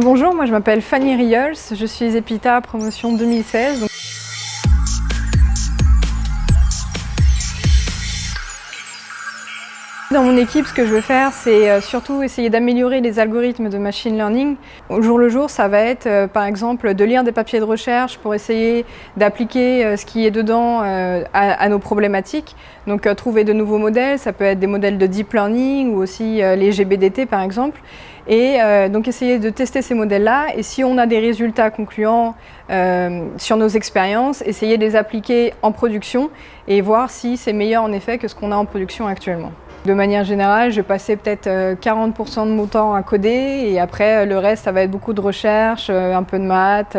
Bonjour, moi je m'appelle Fanny Rieulls, je suis EPITA promotion 2016. Dans mon équipe, ce que je veux faire, c'est surtout essayer d'améliorer les algorithmes de machine learning. Au jour le jour, ça va être par exemple de lire des papiers de recherche pour essayer d'appliquer ce qui est dedans à nos problématiques. Donc trouver de nouveaux modèles, ça peut être des modèles de deep learning ou aussi les GBDT par exemple. Et donc essayer de tester ces modèles-là et si on a des résultats concluants sur nos expériences, essayer de les appliquer en production et voir si c'est meilleur en effet que ce qu'on a en production actuellement. De manière générale, je vais passer peut-être 40% de mon temps à coder et après le reste, ça va être beaucoup de recherche, un peu de maths,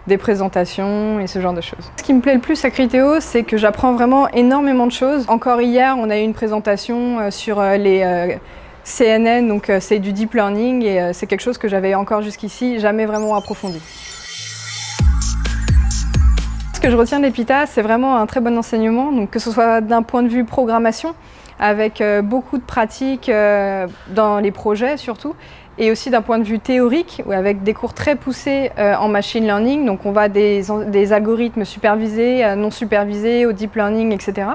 des présentations et ce genre de choses. Ce qui me plaît le plus à Criteo, c'est que j'apprends vraiment énormément de choses. Encore hier, on a eu une présentation sur les CNN, donc c'est du deep learning et c'est quelque chose que j'avais encore jusqu'ici jamais vraiment approfondi. Ce que je retiens de l'EPITA, c'est vraiment un très bon enseignement, donc que ce soit d'un point de vue programmation, avec beaucoup de pratiques dans les projets surtout, et aussi d'un point de vue théorique, avec des cours très poussés en machine learning, donc on va des algorithmes supervisés, non supervisés, au deep learning, etc.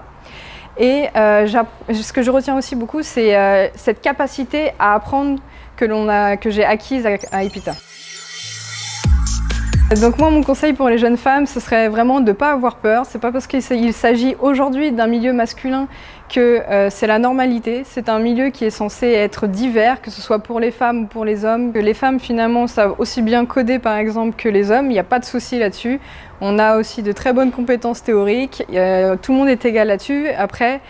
Et ce que je retiens aussi beaucoup, c'est cette capacité à apprendre que j'ai acquise à EPITA. Donc moi, mon conseil pour les jeunes femmes, ce serait vraiment de ne pas avoir peur. C'est pas parce qu'il s'agit aujourd'hui d'un milieu masculin que c'est la normalité. C'est un milieu qui est censé être divers, que ce soit pour les femmes ou pour les hommes. Que les femmes, finalement, savent aussi bien coder, par exemple, que les hommes. Il n'y a pas de souci là-dessus. On a aussi de très bonnes compétences théoriques. Tout le monde est égal là-dessus. Après,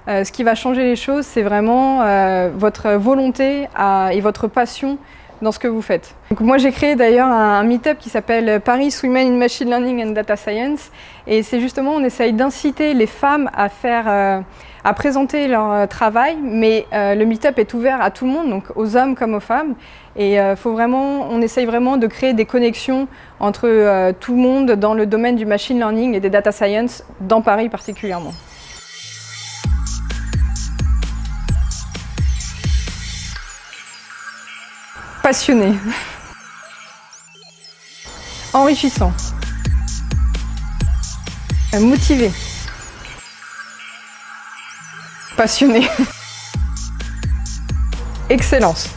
ce qui va changer les choses, c'est vraiment votre volonté et votre passion dans ce que vous faites. Donc moi j'ai créé d'ailleurs un meet-up qui s'appelle Paris Women in Machine Learning and Data Science et c'est justement on essaye d'inciter les femmes à présenter leur travail, mais le meet-up est ouvert à tout le monde, donc aux hommes comme aux femmes et on essaye vraiment de créer des connexions entre tout le monde dans le domaine du machine learning et des data science dans Paris particulièrement. Passionné, enrichissant, motivé, passionné, excellence.